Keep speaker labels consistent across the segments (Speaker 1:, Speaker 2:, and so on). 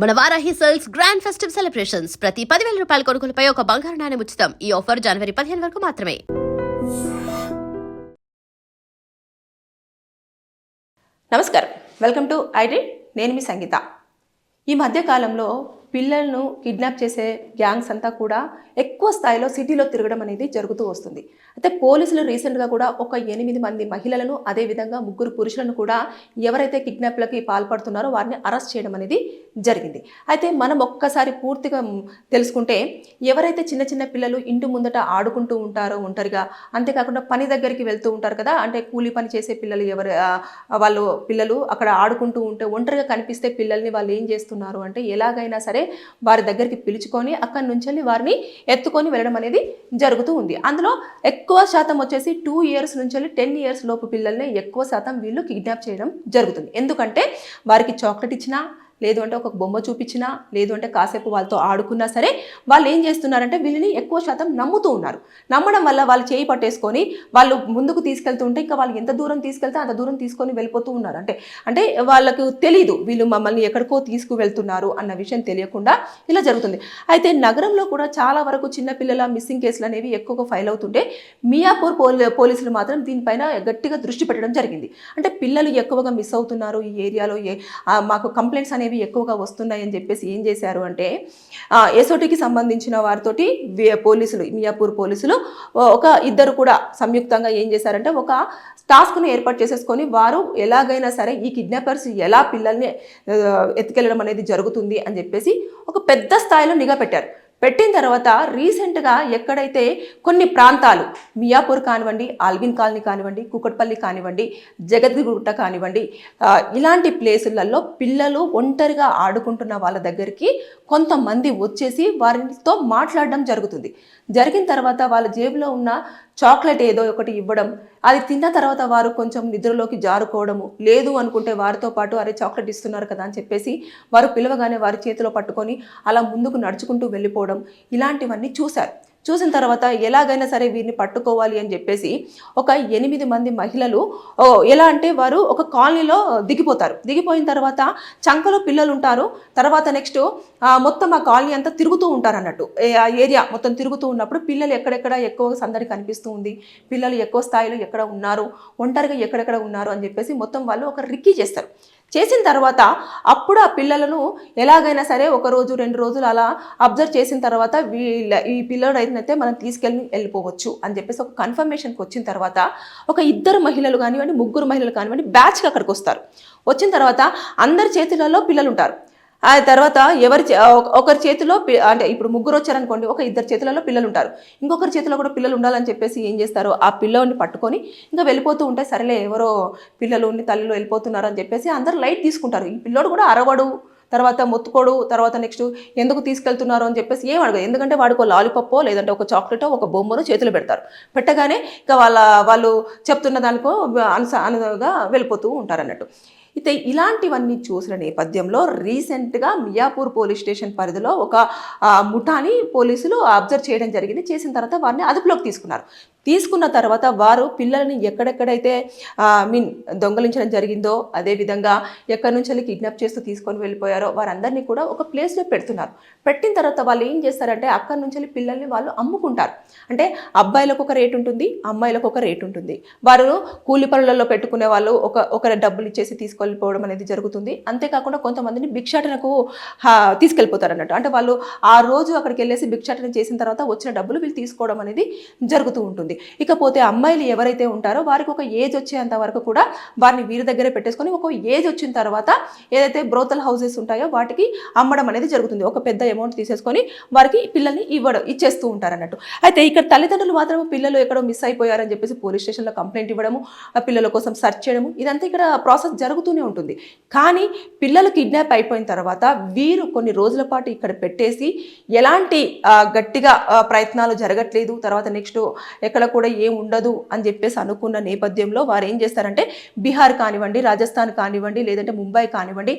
Speaker 1: మన Varahi sales grand festive celebrations ప్రతి 10,000 రూపాయల కొనుగోలుపై ఒక బంగారు నాణెం ఉచితం. ఈ ఆఫర్ జనవరి 15 వరకు మాత్రమే.
Speaker 2: నమస్కారం, వెల్కమ్ టు ఐడి. నేను మీ సంగీత. ఈ మధ్య కాలంలో పిల్లలను కిడ్నాప్ చేసే గ్యాంగ్స్ అంతా కూడా ఎక్కువ స్థాయిలో సిటీలో తిరగడం అనేది జరుగుతూ వస్తుంది. అయితే పోలీసులు రీసెంట్గా కూడా ఒక 8 మంది మహిళలను, అదేవిధంగా 3 పురుషులను కూడా ఎవరైతే కిడ్నాప్లకి పాల్పడుతున్నారో వారిని అరెస్ట్ చేయడం అనేది జరిగింది. అయితే మనం ఒక్కసారి పూర్తిగా తెలుసుకుంటే, ఎవరైతే చిన్న చిన్న పిల్లలు ఇంటి ముందట ఆడుకుంటూ ఉంటారో ఒంటరిగా, అంతేకాకుండా పని దగ్గరికి వెళ్తూ ఉంటారు కదా, అంటే కూలీ పని చేసే పిల్లలు వాళ్ళు పిల్లలు అక్కడ ఆడుకుంటూ ఉంటే ఒంటరిగా కనిపిస్తే పిల్లల్ని వాళ్ళు ఏం చేస్తున్నారు అంటే ఎలాగైనా సరే వారి దగ్గరికి పిలుచుకొని అక్కడి నుంచి వారిని ఎత్తుకొని వెళ్ళడం అనేది జరుగుతూ ఉంది. అందులో ఎక్కువ శాతం వచ్చేసి 2 years నుంచి 10 years లోపు పిల్లల్ని ఎక్కువ శాతం వీళ్ళు కిడ్నాప్ చేయడం జరుగుతుంది. ఎందుకంటే వారికి చాక్లెట్ ఇచ్చినా, లేదు అంటే ఒక బొమ్మ చూపించినా, లేదు అంటే కాసేపు వాళ్ళతో ఆడుకున్నా సరే వాళ్ళు ఏం చేస్తున్నారంటే వీళ్ళని ఎక్కువ శాతం నమ్ముతూ ఉన్నారు. నమ్మడం వల్ల వాళ్ళు చేయి పట్టేసుకొని వాళ్ళు ముందుకు తీసుకెళ్తూ ఉంటే ఇంకా వాళ్ళు ఎంత దూరం తీసుకెళ్తే అంత దూరం తీసుకొని వెళ్ళిపోతూ ఉన్నారు. అంటే వాళ్ళకు తెలీదు వీళ్ళు మమ్మల్ని ఎక్కడికో తీసుకువెళ్తున్నారు అన్న విషయం తెలియకుండా ఇలా జరుగుతుంది. అయితే నగరంలో కూడా చాలా వరకు చిన్నపిల్లల మిస్సింగ్ కేసులు అనేవి ఎక్కువగా ఫైల్ అవుతుంటే మియాపూర్ పోలీసులు మాత్రం దీనిపైన గట్టిగా దృష్టి పెట్టడం జరిగింది. అంటే పిల్లలు ఎక్కువగా మిస్ అవుతున్నారు ఈ ఏరియాలో, మాకు కంప్లైంట్స్ అనేవి ఎక్కువగా వస్తున్నాయని చెప్పేసి ఏం చేశారు అంటే ఎస్ఓటీకి సంబంధించిన వారితోటి పోలీసులు, మియాపూర్ పోలీసులు ఒక ఇద్దరు కూడా సంయుక్తంగా ఏం చేశారంటే ఒక టాస్క్ను ఏర్పాటు చేసేసుకొని వారు ఎలాగైనా సరే ఈ కిడ్నాపర్స్ ఎలా పిల్లల్ని ఎత్తుకెళ్ళడం అనేది జరుగుతుంది అని చెప్పేసి ఒక పెద్ద స్థాయిలో నిఘా పెట్టారు. పెట్టిన తర్వాత రీసెంట్గా ఎక్కడైతే కొన్ని ప్రాంతాలు, మియాపూర్ కానివ్వండి, ఆల్విన్ కాలనీ కానివ్వండి, కూకట్పల్లి కానివ్వండి, జగద్గిరిగుట్ట కానివ్వండి, ఇలాంటి ప్లేసులలో పిల్లలు ఒంటరిగా ఆడుకుంటున్న వాళ్ళ దగ్గరికి కొంతమంది వచ్చేసి వారితో మాట్లాడడం జరుగుతుంది. జరిగిన తర్వాత వాళ్ళ జేబులో ఉన్న చాక్లెట్ ఏదో ఒకటి ఇవ్వడం, అది తిన్న తర్వాత వారు కొంచెం నిద్రలోకి జారుకోవడము, లేదు అనుకుంటే వారితో పాటు అరే చాక్లెట్ ఇస్తున్నారు కదా అని చెప్పేసి వారు పిలవగానే వారి చేతిలో పట్టుకొని అలా ముందుకు నడుచుకుంటూ వెళ్ళిపోవడం, ఇలాంటివన్నీ చూశారు. చూసిన తర్వాత ఎలాగైనా సరే వీరిని పట్టుకోవాలి అని చెప్పేసి ఒక 8 మంది మహిళలు ఎలా అంటే వారు ఒక కాలనీలో దిగిపోతారు. దిగిపోయిన తర్వాత చంకలో పిల్లలు ఉంటారు. తర్వాత నెక్స్ట్ మొత్తం ఆ కాలనీ అంతా తిరుగుతూ ఉంటారు అన్నట్టు. ఆ ఏరియా మొత్తం తిరుగుతూ ఉన్నప్పుడు పిల్లలు ఎక్కడెక్కడ ఎక్కువ సందడి కనిపిస్తూ ఉంది, పిల్లలు ఎక్కువ స్థాయిలో ఎక్కడ ఉన్నారు, ఒంటరిగా ఎక్కడెక్కడ ఉన్నారు అని చెప్పేసి మొత్తం వాళ్ళు ఒక రిక్కీ చేస్తారు. చేసిన తర్వాత అప్పుడు ఆ పిల్లలను ఎలాగైనా సరే 1 రోజు 2 రోజులు అలా అబ్జర్వ్ చేసిన తర్వాత ఈ పిల్లడు అయితే మనం వెళ్ళిపోవచ్చు అని చెప్పేసి ఒక కన్ఫర్మేషన్కి వచ్చిన తర్వాత ఒక 2 మహిళలు కానివ్వండి, 3 మహిళలు కానివ్వండి బ్యాచ్గా అక్కడికి వస్తారు. వచ్చిన తర్వాత అందరి చేతులలో పిల్లలు ఉంటారు. ఆ తర్వాత ఒకరి చేతిలో అంటే ఇప్పుడు 3 వచ్చారనుకోండి, ఒక 2 చేతులలో పిల్లలు ఉంటారు. ఇంకొకరి చేతిలో కూడా పిల్లలు ఉండాలని చెప్పేసి ఏం చేస్తారు, ఆ పిల్లోని పట్టుకొని ఇంకా వెళ్ళిపోతూ ఉంటే సరేలే ఎవరో పిల్లలు తల్లిలో వెళ్ళిపోతున్నారు అని చెప్పేసి అందరూ లైట్ తీసుకుంటారు. ఈ పిల్లోడు కూడా అరవడు, తర్వాత మొత్తుకోడు, తర్వాత నెక్స్ట్ ఎందుకు తీసుకెళ్తున్నారు అని చెప్పేసి ఏం అడగదు. ఎందుకంటే వాడికి ఒక లాలీపప్పో లేదంటే ఒక చాక్లెటో ఒక బొమ్మను చేతులు పెడతారు. పెట్టగానే ఇంకా వాళ్ళు చెప్తున్న దానికో అనుగా వెళ్ళిపోతూ ఉంటారు అన్నట్టు. అయితే ఇలాంటివన్నీ చూసిన నేపథ్యంలో రీసెంట్గా మియాపూర్ పోలీస్ స్టేషన్ పరిధిలో ఒక ముఠాని పోలీసులు అబ్జర్వ్ చేయడం జరిగింది. చేసిన తర్వాత వారిని అదుపులోకి తీసుకున్న తర్వాత వారు పిల్లల్ని ఎక్కడెక్కడైతే దొంగలించడం జరిగిందో, అదేవిధంగా ఎక్కడి నుంచి వెళ్ళి కిడ్నాప్ చేస్తూ తీసుకొని వెళ్ళిపోయారో వారందరినీ కూడా ఒక ప్లేస్లో పెడుతున్నారు. పెట్టిన తర్వాత వాళ్ళు ఏం చేస్తారంటే అక్కడి నుంచి వెళ్ళి పిల్లల్ని వాళ్ళు అమ్ముకుంటారు. అంటే అబ్బాయిలకు ఒక రేటు ఉంటుంది, అమ్మాయిలకు ఒక రేటు ఉంటుంది. వారు కూలి పనులలో పెట్టుకునే వాళ్ళు ఒక డబ్బులు ఇచ్చేసి తీసుకెళ్ళిపోవడం అనేది జరుగుతుంది. అంతేకాకుండా కొంతమందిని భిక్షాటనకు తీసుకెళ్ళిపోతారు అన్నట్టు. అంటే వాళ్ళు ఆ రోజు అక్కడికి వెళ్ళేసి భిక్షాటన చేసిన తర్వాత వచ్చిన డబ్బులు వీళ్ళు తీసుకోవడం అనేది జరుగుతూ ఉంటుంది. ఇకపోతే అమ్మాయిలు ఎవరైతే ఉంటారో వారికి ఒక ఏజ్ వచ్చేంత వరకు కూడా వారిని వీరి దగ్గరే పెట్టేసుకొని ఒక ఏజ్ వచ్చిన తర్వాత ఏదైతే బ్రోతల్ హౌసెస్ ఉంటాయో వాటికి అమ్మడం అనేది జరుగుతుంది. ఒక పెద్ద అమౌంట్ తీసేసుకొని వారికి పిల్లల్ని ఇచ్చేస్తూ ఉంటారు అన్నట్టు. అయితే ఇక్కడ తల్లిదండ్రులు మాత్రం పిల్లలు ఎక్కడో మిస్ అయిపోయారని చెప్పేసి పోలీస్ స్టేషన్లో కంప్లైంట్ ఇవ్వడము, ఆ పిల్లల కోసం సెర్చ్ చేయడము, ఇదంతా ఇక్కడ ప్రాసెస్ జరుగుతూనే ఉంటుంది. కానీ పిల్లలు కిడ్నాప్ అయిపోయిన తర్వాత వీరు కొన్ని రోజుల పాటు ఇక్కడ పెట్టేసి ఎలాంటి గట్టిగా ప్రయత్నాలు జరగట్లేదు. తర్వాత నెక్స్ట్ ఎక్కడ కూడా ఏం ఉండదు అని చెప్పేసి అనుకున్న నేపథ్యంలో వారు ఏం చేస్తారంటే బీహార్ కానివ్వండి, రాజస్థాన్ కానివ్వండి, లేదంటే ముంబై కానివ్వండి,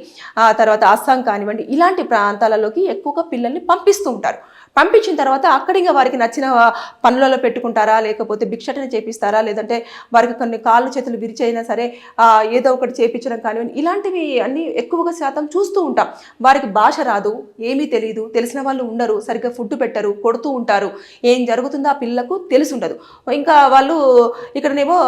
Speaker 2: తర్వాత అస్సాం కానివ్వండి, ఇలాంటి ప్రాంతాలలోకి ఎక్కువగా పిల్లల్ని పంపిస్తూ ఉంటారు. పంపించిన తర్వాత అక్కడ ఇంకా వారికి నచ్చిన పనులలో పెట్టుకుంటారా, లేకపోతే భిక్షటన చేపిస్తారా, లేదంటే వారికి కొన్ని కాళ్ళు చేతులు విరిచైనా సరే ఏదో ఒకటి చేపించడం కానివ్వండి, ఇలాంటివి అన్నీ ఎక్కువగా శాతం చూస్తూ ఉంటాం. వారికి భాష రాదు, ఏమీ తెలియదు, తెలిసిన వాళ్ళు ఉండరు, సరిగ్గా ఫుడ్ పెట్టరు, కొడుతూ ఉంటారు, ఏం జరుగుతుందో ఆ పిల్లకు తెలిసి ఉండదు. ఇంకా వాళ్ళు ఇక్కడనేమో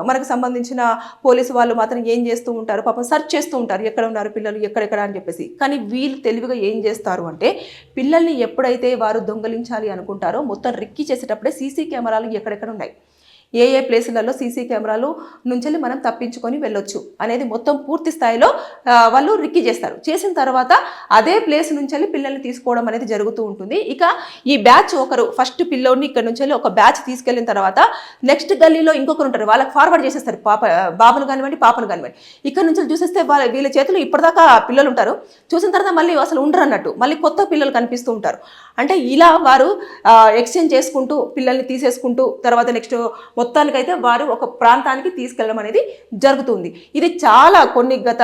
Speaker 2: మనకు సంబంధించిన పోలీసు వాళ్ళు మాత్రం ఏం చేస్తూ ఉంటారు, పాపం సెర్చ్ చేస్తూ ఉంటారు, ఎక్కడ ఉన్నారు పిల్లలు, ఎక్కడెక్కడ అని చెప్పేసి. కానీ వీళ్ళు తెలివిగా ఏం చేస్తారు అంటే పిల్లల్ని ఎప్పుడైతే వారు దొంగలించాలి అనుకుంటారో మొత్తం రిక్కి చేసేటప్పుడే సీసీ కెమెరాలు ఎక్కడెక్కడ ఉన్నాయి, ఏ ఏ ప్లేసులలో సీసీ కెమెరాలు నుంచి మనం తప్పించుకొని వెళ్ళొచ్చు అనేది మొత్తం పూర్తి స్థాయిలో వాళ్ళు రిక్కి చేస్తారు. చేసిన తర్వాత అదే ప్లేస్ నుంచి పిల్లల్ని తీసుకోవడం అనేది జరుగుతూ ఉంటుంది. ఇక ఈ బ్యాచ్ ఒకరు ఫస్ట్ పిల్లోడిని ఇక్కడ నుంచి ఒక బ్యాచ్ తీసుకెళ్ళిన తర్వాత నెక్స్ట్ గల్లీలో ఇంకొకరు ఉంటారు, వాళ్ళకి ఫార్వర్డ్ చేసేస్తారు, బాబును కానివ్వండి పాపను కానివ్వండి. ఇక్కడ నుంచి చూసేస్తే వీళ్ళ చేతులు ఇప్పటిదాకా పిల్లలు ఉంటారు, చూసిన తర్వాత మళ్ళీ అసలు ఉండరు అన్నట్టు, మళ్ళీ కొత్త పిల్లలు కనిపిస్తూ ఉంటారు. అంటే ఇలా వారు ఎక్స్చేంజ్ చేసుకుంటూ పిల్లల్ని తీసేసుకుంటూ తర్వాత నెక్స్ట్ మొత్తానికైతే వారు ఒక ప్రాంతానికి తీసుకెళ్ళడం అనేది జరుగుతుంది. ఇది చాలా కొన్ని గత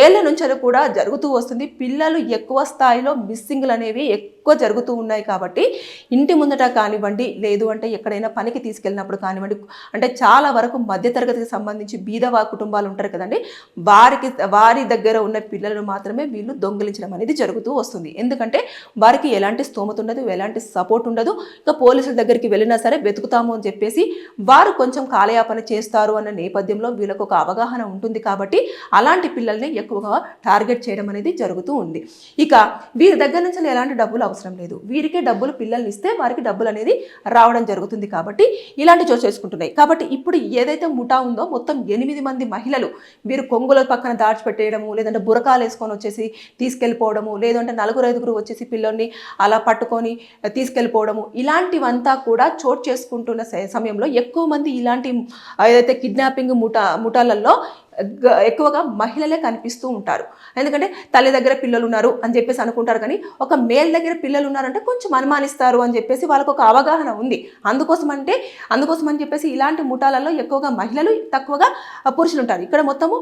Speaker 2: ఏళ్ల నుంచి కూడా జరుగుతూ వస్తుంది. పిల్లలు ఎక్కువ స్థాయిలో మిస్సింగ్లు అనేవి ఎక్కువ జరుగుతూ ఉన్నాయి. కాబట్టి ఇంటి ముందట కానివ్వండి, లేదు అంటే ఎక్కడైనా పనికి తీసుకెళ్ళినప్పుడు కానివ్వండి, అంటే చాలా వరకు మధ్యతరగతికి సంబంధించి బీదవా కుటుంబాలు ఉంటారు కదండి, వారి దగ్గర ఉన్న పిల్లలను మాత్రమే వీళ్ళు దొంగిలించడం అనేది జరుగుతూ వస్తుంది. ఎందుకంటే వారికి ఎలాంటి స్తోమత ఉండదు, ఎలాంటి సపోర్ట్ ఉండదు. ఇక పోలీసుల దగ్గరికి వెళ్ళినా సరే వెతుకుతాము అని చెప్పేసి వారు కొంచెం కాలయాపన చేస్తారు అన్న నేపథ్యంలో వీళ్ళకు ఒక అవగాహన ఉంటుంది. కాబట్టి అలాంటి పిల్లల్ని ఎక్కువగా టార్గెట్ చేయడం అనేది జరుగుతూ ఉంది. ఇక వీరి దగ్గర నుంచి ఎలాంటి డబ్బులు అవసరం లేదు, వీరికే డబ్బులు పిల్లల్ని ఇస్తే వారికి డబ్బులు అనేది రావడం జరుగుతుంది. కాబట్టి ఇలాంటి చోటు చేసుకుంటున్నాయి. కాబట్టి ఇప్పుడు ఏదైతే ముఠా ఉందో మొత్తం 8 మంది మహిళలు వీరు కొంగుల పక్కన దాచిపెట్టేయడము, లేదంటే బురకాలు వేసుకొని వచ్చేసి తీసుకెళ్ళిపోవడము, లేదంటే 4-5 వచ్చేసి పిల్లల్ని అలా పట్టుకొని తీసుకెళ్ళిపోవడము, ఇలాంటివంతా కూడా చోటు చేసుకుంటున్న సమయంలో ఎక్కువ మంది ఇలాంటి ఏదైతే కిడ్నాపింగ్ ముఠాలలో ఎక్కువగా మహిళలే కనిపిస్తూ ఉంటారు. ఎందుకంటే తల్లి దగ్గర పిల్లలు ఉన్నారు అని చెప్పేసి అనుకుంటారు, కానీ ఒక మేల్ దగ్గర పిల్లలు ఉన్నారంటే కొంచెం అనుమానిస్తారు అని చెప్పేసి వాళ్ళకు ఒక అవగాహన ఉంది. అందుకోసం అని చెప్పేసి ఇలాంటి ముఠాలలో ఎక్కువగా మహిళలు, తక్కువగా పురుషులు ఉంటారు. ఇక్కడ మొత్తము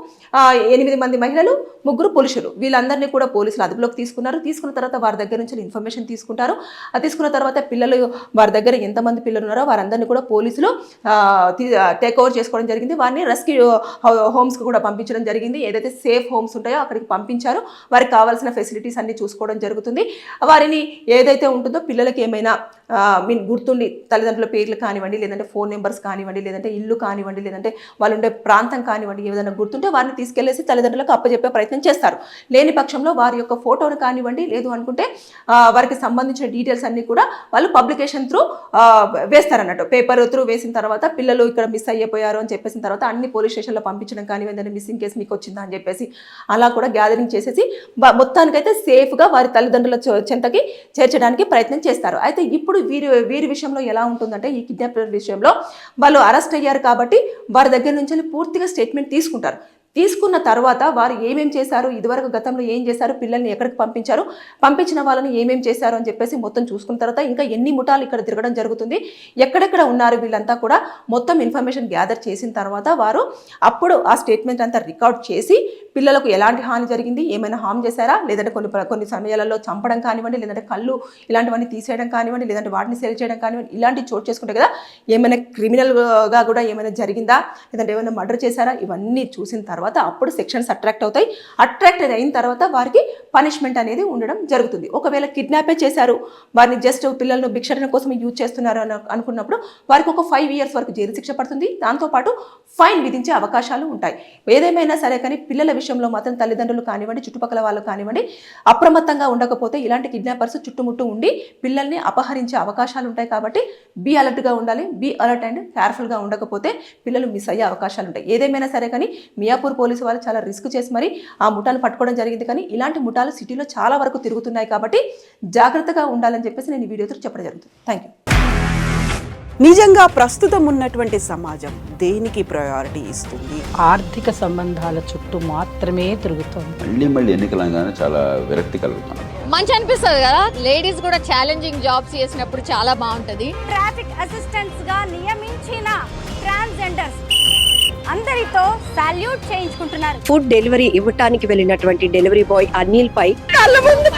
Speaker 2: 8 మంది మహిళలు, 3 పురుషులు, వీళ్ళందరినీ కూడా పోలీసులు అదుపులోకి తీసుకున్నారు. తీసుకున్న తర్వాత వారి దగ్గర నుంచి ఇన్ఫర్మేషన్ తీసుకుంటారు. తీసుకున్న తర్వాత పిల్లలు వారి దగ్గర ఎంతమంది పిల్లలు ఉన్నారో వారందరినీ కూడా పోలీసులు టేక్ ఓవర్ చేసుకోవడం జరిగింది. వారిని రెస్క్యూ హోమ్స్కి కూడా పంపించడం జరిగింది. ఏదైతే సేఫ్ హోమ్స్ ఉంటాయో అక్కడికి పంపించారు. వారికి కావాల్సిన ఫెసిలిటీస్ అన్ని చూసుకోవడం జరుగుతుంది. వారిని ఏదైతే ఉంటుందో పిల్లలకి ఏమైనా గుర్తుండి తల్లిదండ్రుల పేర్లు కానివ్వండి, లేదంటే ఫోన్ నెంబర్స్ కానివ్వండి, లేదంటే ఇల్లు కానివ్వండి, లేదంటే వాళ్ళు ఉండే ప్రాంతం కానివ్వండి, ఏదైనా గుర్తుంటే వారిని తీసుకెళ్లేసి తల్లిదండ్రులకు అప్పచెప్పే ప్రయత్నం చేస్తారు. లేని పక్షంలో వారి యొక్క ఫోటోను కానివ్వండి, లేదు అనుకుంటే వారికి సంబంధించిన డీటెయిల్స్ అన్ని కూడా వాళ్ళు పబ్లికేషన్ త్రూ వేస్తారన్నట్టు. పేపర్ త్రూ వేసిన తర్వాత పిల్లలు ఇక్కడ మిస్ అయిపోయారు అని చెప్పేసిన తర్వాత అన్ని పోలీస్ స్టేషన్లో పంపించడం కానివ్వండి, మిస్సింగ్ కేసు మీకు వచ్చిందా అని చెప్పేసి అలా కూడా గ్యాదరింగ్ చేసేసి మొత్తానికైతే సేఫ్గా వారి తల్లిదండ్రుల చెంతకి చేర్చడానికి ప్రయత్నం చేస్తారు. అయితే ఇప్పుడు వీరి విషయంలో ఎలా ఉంటుందంటే ఈ కిడ్నాపర్ విషయంలో వాళ్ళు అరెస్ట్ అయ్యారు కాబట్టి వారి దగ్గర నుంచి పూర్తిగా స్టేట్మెంట్ తీసుకుంటారు. తీసుకున్న తర్వాత వారు ఏమేం చేశారు, ఇదివరకు గతంలో ఏం చేశారు, పిల్లల్ని ఎక్కడికి పంపించారు, పంపించిన వాళ్ళని ఏమేం చేశారు అని చెప్పేసి మొత్తం చూసుకున్న తర్వాత ఇంకా ఎన్ని ముఠాలు ఇక్కడ తిరగడం జరుగుతుంది, ఎక్కడెక్కడ ఉన్నారు వీళ్ళంతా కూడా మొత్తం ఇన్ఫర్మేషన్ గ్యాదర్ చేసిన తర్వాత వారు అప్పుడు ఆ స్టేట్మెంట్ అంతా రికార్డ్ చేసి పిల్లలకు ఎలాంటి హాని జరిగింది, ఏమైనా హామ్ చేశారా, లేదంటే కొన్ని సమయాలలో చంపడం కానివ్వండి, లేదంటే కళ్ళు ఇలాంటివన్నీ తీసేయడం కానివ్వండి, లేదంటే వాటిని సేల్ చేయడం కానివ్వండి, ఇలాంటి చోటు చేసుకుంటే కదా ఏమైనా క్రిమినల్గా కూడా ఏమైనా జరిగిందా, లేదంటే ఏమైనా మర్డర్ చేశారా, ఇవన్నీ చూసిన తర్వాత అప్పుడు సెక్షన్స్ అట్రాక్ట్ అయిన తర్వాత వారికి పనిష్మెంట్ అనేది ఉండడం జరుగుతుంది. ఒకవేళ కిడ్నాపే చేశారు, వారిని జస్ట్ పిల్లలను భిక్షణ కోసం యూజ్ చేస్తున్నారు అని అనుకున్నప్పుడు వారికి ఒక 5 years వరకు జైలు శిక్ష పడుతుంది. దాంతోపాటు ఫైన్ విధించే అవకాశాలు ఉంటాయి. ఏదేమైనా సరే కానీ పిల్లల విషయంలో మాత్రం తల్లిదండ్రులు కానివ్వండి, చుట్టుపక్కల వాళ్ళు కానివ్వండి అప్రమత్తంగా ఉండకపోతే ఇలాంటి కిడ్నాపర్స్ చుట్టుముట్టు ఉండి పిల్లల్ని అపహరించే అవకాశాలు ఉంటాయి. కాబట్టి బీ అలర్ట్గా ఉండాలి. బీ అలర్ట్ అండ్ కేర్ఫుల్గా ఉండకపోతే పిల్లలు మిస్ అయ్యే అవకాశాలు ఉంటాయి. ఏదేమైనా సరే కానీ మియాపూర్ పోలీసు వాళ్ళు చాలా రిస్క్ చేసి మరి ఆ ముఠాను పట్టుకోవడం జరిగింది. కానీ ఇలాంటి ముఠాలు సిటీలో చాలా వరకు తిరుగుతున్నాయి కాబట్టి జాగ్రత్తగా ఉండాలని చెప్పేసి నేను ఈ వీడియోతో చెప్పడం జరుగుతుంది. Thank you.
Speaker 3: నిజంగా ప్రస్తుతం ఉన్నటువంటి సమాజం దేనికి ప్రయారిటీ ఇస్తుంది?
Speaker 4: ఆర్థిక సంబంధాల చుట్టూ మాత్రమే తిరుగుతుంది.
Speaker 5: మళ్ళీ ఎన్నికలంగానే చాలా విరక్తి కలుగుతాను.
Speaker 4: మంచి అనిపిస్తుంది కదా. లేడీస్ కూడా ఛాలెంజింగ్ జాబ్స్ చేసినప్పుడు చాలా బాగుంటది.
Speaker 5: ట్రాఫిక్ అసిస్టెంట్స్ గా నియమించిన ట్రాన్స్జెండర్స్ అందరితో సాల్యూట్ చేయించుకుంటున్నారు.
Speaker 6: ఫుడ్ డెలివరీ ఇవ్వటానికి వెళ్ళినటువంటి డెలివరీ బాయ్ అనిల్ పై కళ్ళ ముందు